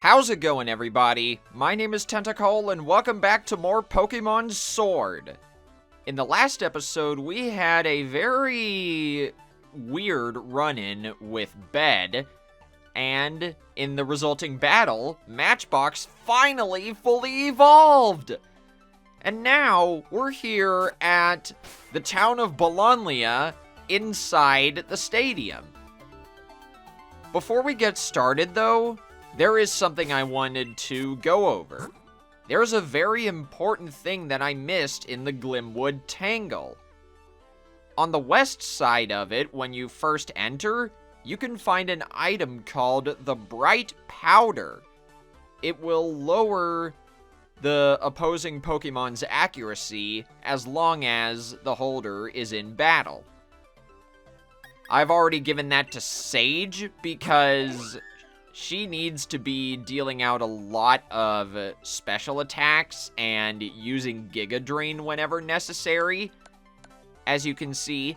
How's it going, everybody? My name is Tentacle, and welcome back to more Pokemon Sword. In the last episode, we had a very weird run-in with Bed, and in the resulting battle, Matchbox finally fully evolved! And now, we're here at the town of Bologna, inside the stadium. Before we get started, though, there is something I wanted to go over. There's a very important thing that I missed in the Glimwood Tangle. On the west side of it, when you first enter, you can find an item called the Bright Powder. It will lower the opposing Pokemon's accuracy as long as the holder is in battle. I've already given that to Sage because she needs to be dealing out a lot of special attacks and using Giga Drain whenever necessary, as you can see.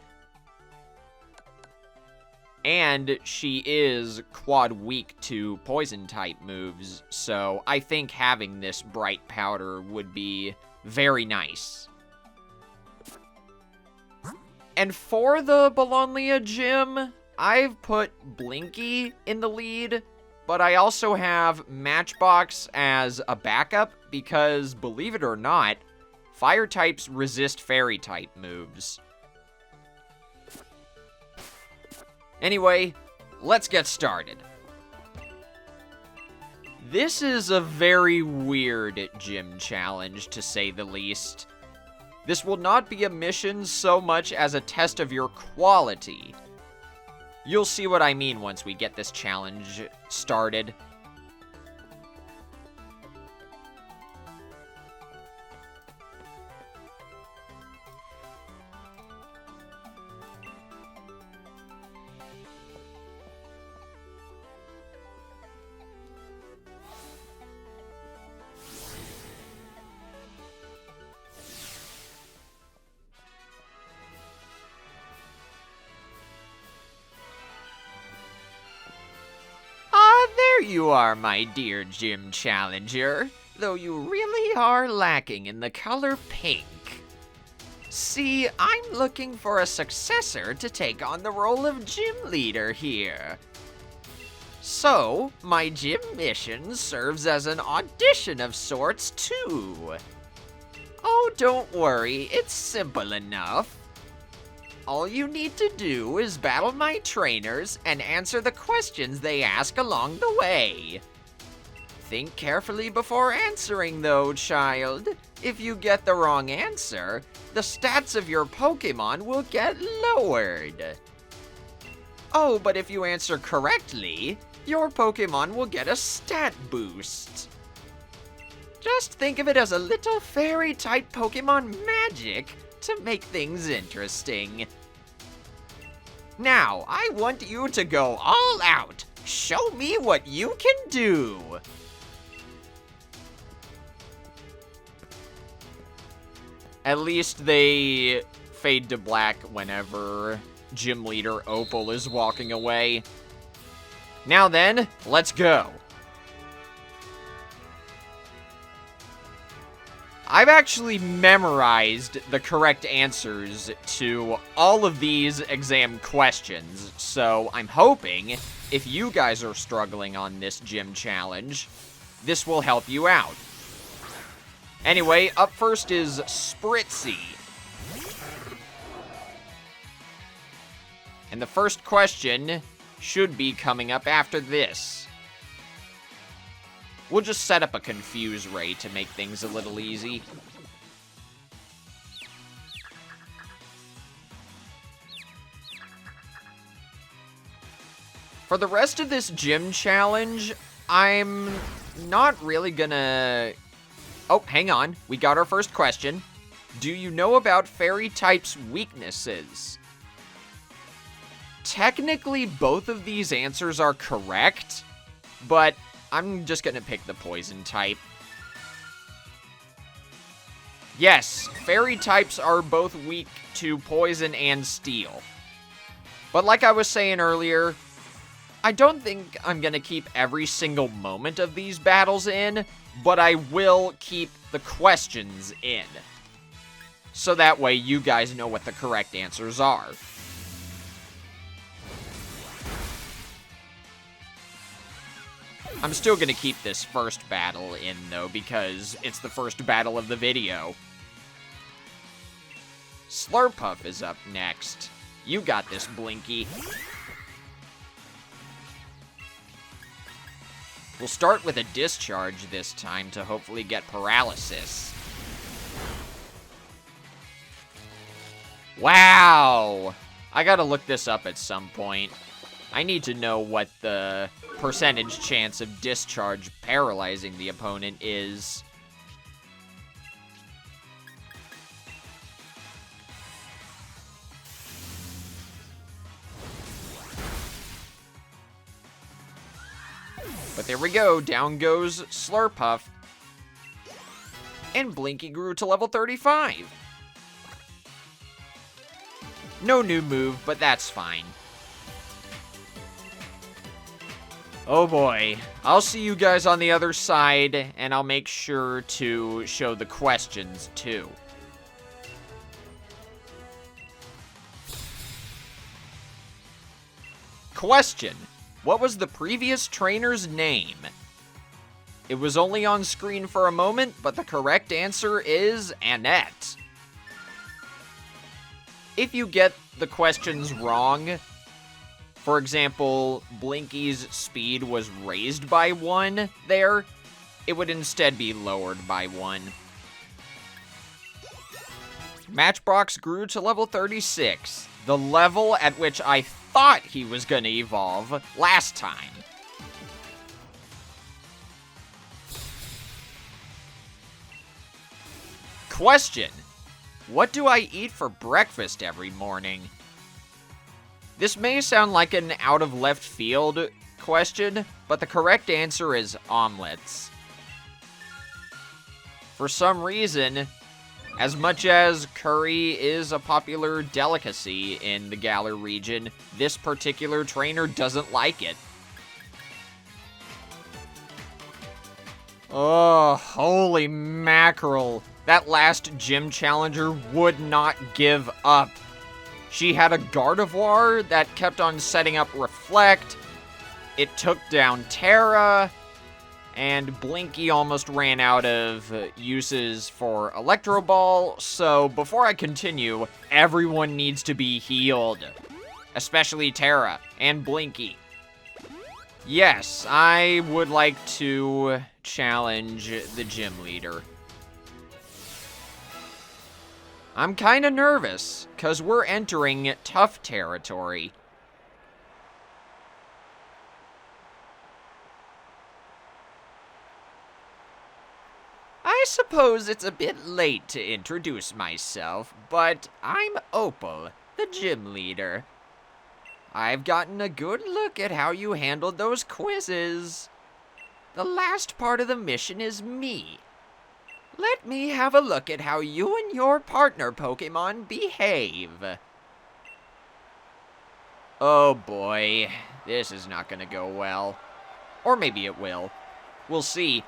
And she is quad weak to poison type moves, so I think having this Bright Powder would be very nice. And for the Bologna gym, I've put Blinky in the lead, but I also have Matchbox as a backup because, believe it or not, fire types resist fairy type moves. Anyway, let's get started. This is a very weird gym challenge, to say the least. This will not be a mission so much as a test of your quality. You'll see what I mean once we get this challenge started. There you are, my dear gym challenger, though you really are lacking in the color pink. See, I'm looking for a successor to take on the role of gym leader here. So, my gym mission serves as an audition of sorts, too. Oh, don't worry, it's simple enough. All you need to do is battle my trainers and answer the questions they ask along the way. Think carefully before answering, though, child. If you get the wrong answer, the stats of your Pokemon will get lowered. Oh, but if you answer correctly, your Pokemon will get a stat boost. Just think of it as a little fairy-type Pokemon magic to make things interesting. Now, I want you to go all out. Show me what you can do. At least they fade to black whenever Gym Leader Opal is walking away. Now then, let's go. I've actually memorized the correct answers to all of these exam questions, so I'm hoping if you guys are struggling on this gym challenge, this will help you out. Anyway, up first is Spritzy. And the first question should be coming up after this. We'll just set up a Confuse Ray to make things a little easy. For the rest of this gym challenge, I'm not really gonna... Oh, hang on. We got our first question. Do you know about fairy types' weaknesses? Technically, both of these answers are correct, but I'm just gonna pick the poison type. Yes, fairy types are both weak to poison and steel. But like I was saying earlier, I don't think I'm gonna keep every single moment of these battles in, but I will keep the questions in. So that way you guys know what the correct answers are. I'm still gonna keep this first battle in, though, because it's the first battle of the video. Slurpuff is up next. You got this, Blinky. We'll start with a discharge this time to hopefully get paralysis. Wow! I gotta look this up at some point. I need to know what the percentage chance of discharge paralyzing the opponent is. But there we go, down goes Slurpuff. And Blinky grew to level 35. No new move, but that's fine. Oh boy. I'll see you guys on the other side, and I'll make sure to show the questions too. Question. What was the previous trainer's name? It was only on screen for a moment, but the correct answer is Annette. If you get the questions wrong, for example, Blinky's speed was raised by 1 there, it would instead be lowered by 1. Matchbox grew to level 36, the level at which I thought he was going to evolve last time. Question. What do I eat for breakfast every morning? This may sound like an out of left field question, but the correct answer is omelets. For some reason, as much as curry is a popular delicacy in the Galar region, this particular trainer doesn't like it. Oh, holy mackerel. That last gym challenger would not give up. She had a Gardevoir that kept on setting up Reflect. It took down Terra. And Blinky almost ran out of uses for Electro Ball, so before I continue, everyone needs to be healed. Especially Terra and Blinky. Yes, I would like to challenge the gym leader. I'm kinda nervous, 'cause we're entering tough territory. I suppose it's a bit late to introduce myself, but I'm Opal, the gym leader. I've gotten a good look at how you handled those quizzes. The last part of the mission is me. Let me have a look at how you and your partner Pokémon behave. Oh boy, this is not gonna go well. Or maybe it will. We'll see.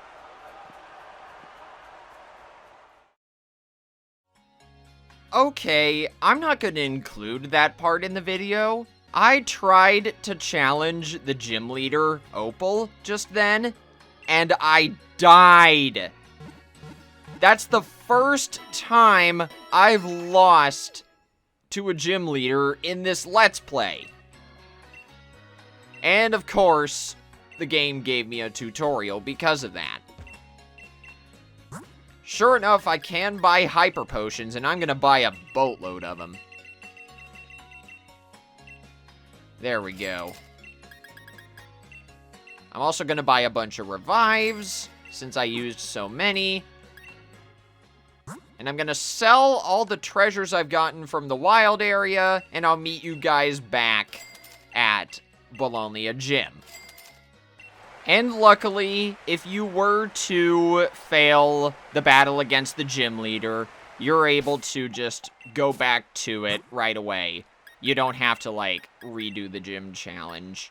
Okay, I'm not going to include that part in the video. I tried to challenge the gym leader, Opal, just then, and I died. That's the first time I've lost to a gym leader in this Let's Play. And of course, the game gave me a tutorial because of that. Sure enough, I can buy Hyper Potions, and I'm gonna buy a boatload of them. There we go. I'm also gonna buy a bunch of Revives, since I used so many. And I'm gonna sell all the treasures I've gotten from the wild area, and I'll meet you guys back at Bologna Gym. And luckily, if you were to fail the battle against the gym leader, you're able to just go back to it right away. You don't have to, like, redo the gym challenge.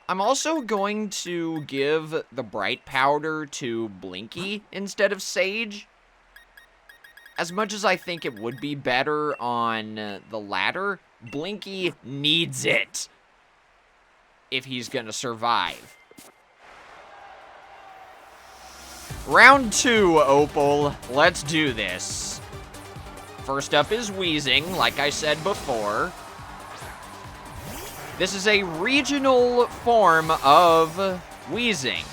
I'm also going to give the Bright Powder to Blinky instead of Sage. As much as I think it would be better on the latter, Blinky needs it if he's gonna survive. Round 2, Opal. Let's do this. First up is Wheezing, like I said before. This is a regional form of Wheezing.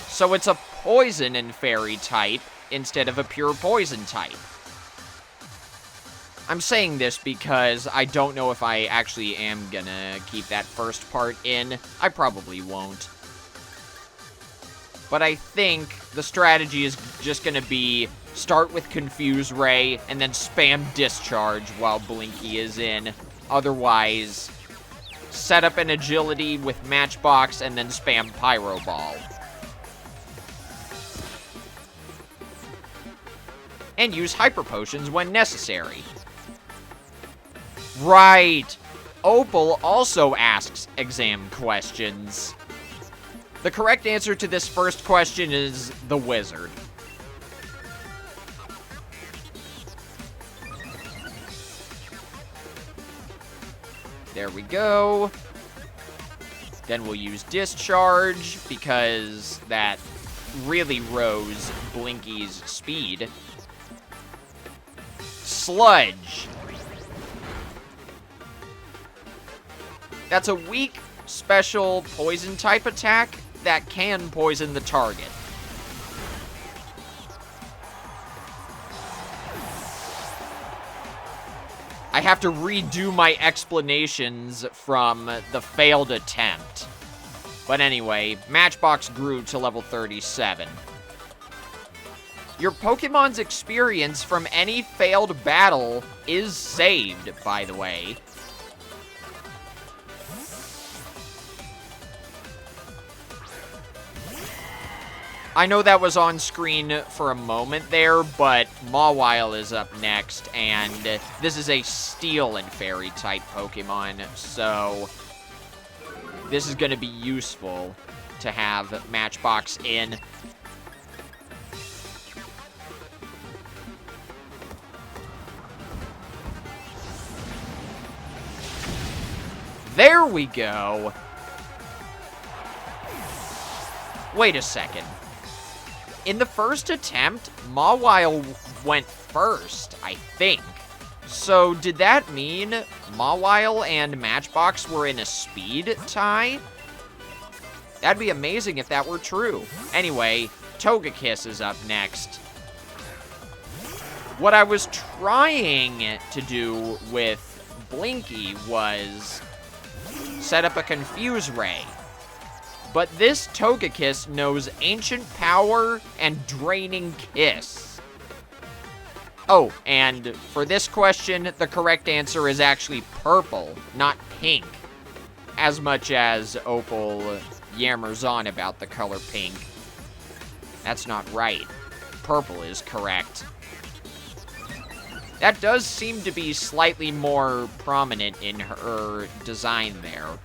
So it's a poison and fairy type instead of a pure poison type. I'm saying this because I don't know if I actually am gonna keep that first part in. I probably won't. But I think the strategy is just gonna be start with Confuse Ray and then spam Discharge while Blinky is in. Otherwise, set up an Agility with Matchbox and then spam Pyro Ball. And use Hyper Potions when necessary. Right! Opal also asks exam questions. The correct answer to this first question is the Wizard. There we go. Then we'll use Discharge, because that really rose Blinky's speed. Sludge. That's a weak, special poison-type attack that can poison the target. I have to redo my explanations from the failed attempt. But anyway, Matchbox grew to level 37. Your Pokemon's experience from any failed battle is saved, by the way. I know that was on screen for a moment there, but Mawile is up next, and this is a Steel and Fairy type Pokemon, so this is going to be useful to have Matchbox in. There we go. Wait a second. In the first attempt, Mawile went first, I think. So did that mean Mawile and Matchbox were in a speed tie? That'd be amazing if that were true. Anyway, Togekiss is up next. What I was trying to do with Blinky was set up a Confuse Ray. But this Togekiss knows Ancient Power and Draining Kiss. Oh, and for this question, the correct answer is actually purple, not pink. As much as Opal yammers on about the color pink. That's not right. Purple is correct. That does seem to be slightly more prominent in her design there.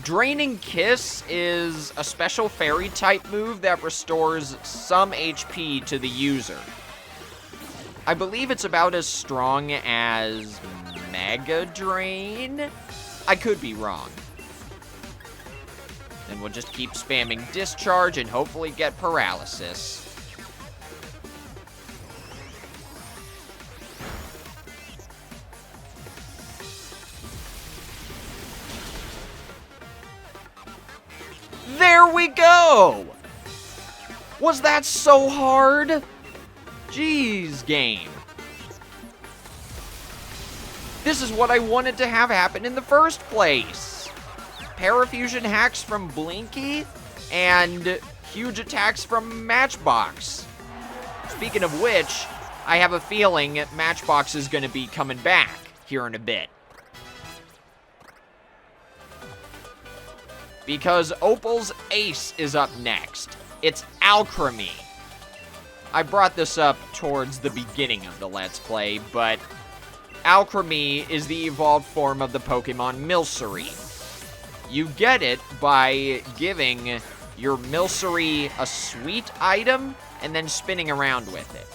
Draining Kiss is a special fairy-type move that restores some HP to the user. I believe it's about as strong as Mega Drain? I could be wrong. Then we'll just keep spamming Discharge and hopefully get Paralysis. There we go! Was that so hard? Jeez, game. This is what I wanted to have happen in the first place. Parafusion hacks from Blinky, and huge attacks from Matchbox. Speaking of which, I have a feeling Matchbox is going to be coming back here in a bit. Because Opal's Ace is up next. It's Alchemy. I brought this up towards the beginning of the Let's Play, but Alchemy is the evolved form of the Pokemon Milcery. You get it by giving your Milcery a sweet item and then spinning around with it.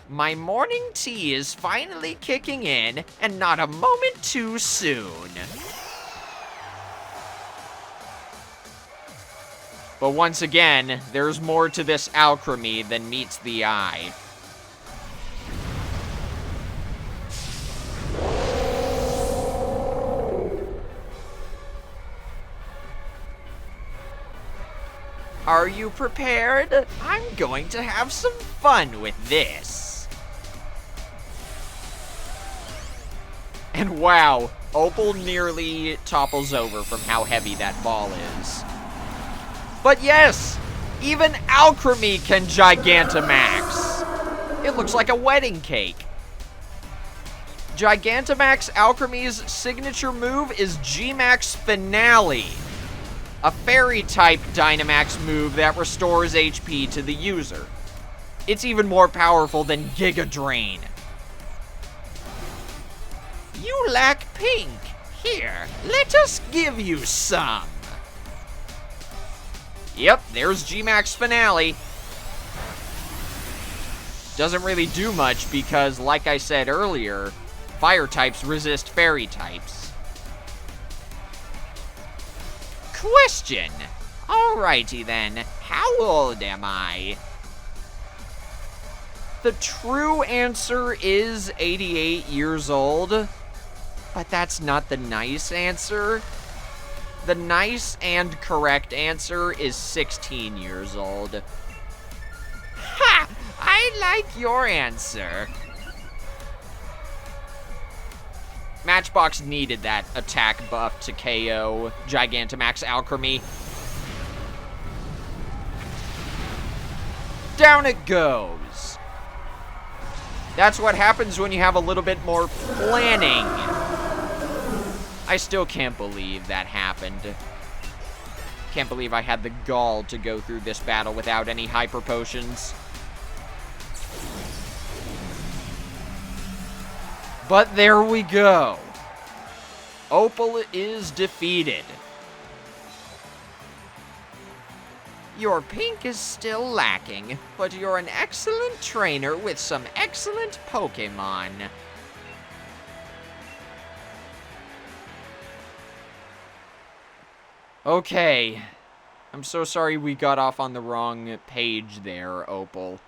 My morning tea is finally kicking in, and not a moment too soon. But once again, there's more to this alchemy than meets the eye. Are you prepared? I'm going to have some fun with this. And wow, Opal nearly topples over from how heavy that ball is. But yes, even Alchemy can Gigantamax. It looks like a wedding cake. Gigantamax Alchemy's signature move is G-Max Finale, a Fairy-type Dynamax move that restores HP to the user. It's even more powerful than Giga Drain. You lack pink. Here, let us give you some. Yep, there's G-Max Finale. Doesn't really do much because, like I said earlier, Fire types resist Fairy types. Question. Alrighty then, how old am I? The true answer is 88 years old, but that's not the nice answer. The nice and correct answer is 16 years old. Ha! I like your answer. Matchbox needed that attack buff to KO Gigantamax Alchemy. Down it goes. That's what happens when you have a little bit more planning. I still can't believe that happened. Can't believe I had the gall to go through this battle without any hyper potions. But there we go. Opal is defeated. Your pink is still lacking, but you're an excellent trainer with some excellent Pokémon. Okay. I'm so sorry we got off on the wrong page there, Opal.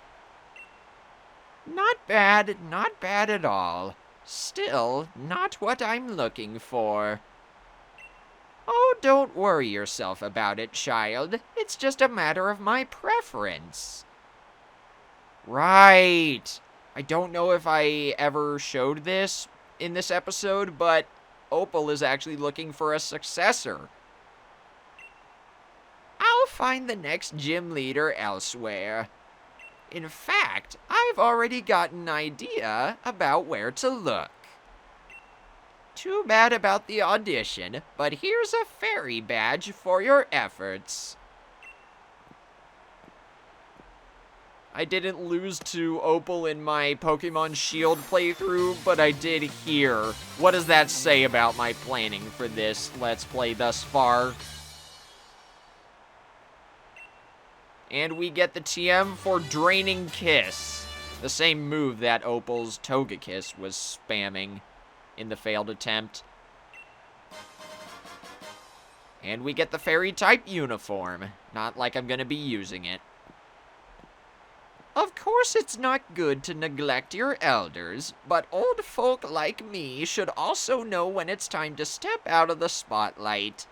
Not bad at all. Still, not what I'm looking for. Oh, don't worry yourself about it, child. It's just a matter of my preference. Right. I don't know if I ever showed this in this episode, but Opal is actually looking for a successor. I'll find the next gym leader elsewhere. In fact, I've already got an idea about where to look. Too bad about the audition, but here's a fairy badge for your efforts. I didn't lose to Opal in my Pokemon Shield playthrough, but I did here. What does that say about my planning for this Let's Play thus far? And we get the TM for Draining Kiss. The same move that Opal's Togekiss was spamming in the failed attempt. And we get the Fairy-type uniform. Not like I'm gonna be using it. Of course it's not good to neglect your elders, but old folk like me should also know when it's time to step out of the spotlight.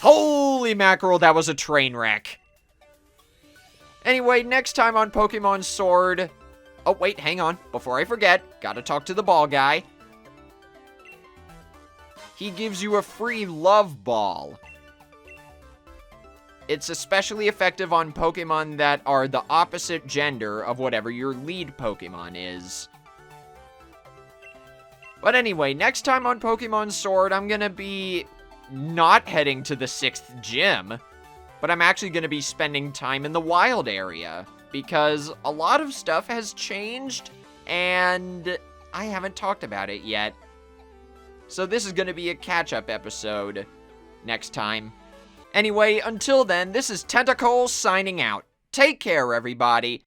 Holy mackerel, that was a train wreck. Anyway, next time on Pokemon Sword... Oh, wait, hang on. Before I forget, gotta talk to the ball guy. He gives you a free love ball. It's especially effective on Pokemon that are the opposite gender of whatever your lead Pokemon is. But anyway, next time on Pokemon Sword, I'm gonna be not heading to the 6th gym, but I'm actually gonna be spending time in the wild area, because a lot of stuff has changed, and I haven't talked about it yet. So this is going to be a catch-up episode next time. Anyway, until then, this is Tentacle signing out. Take care, everybody,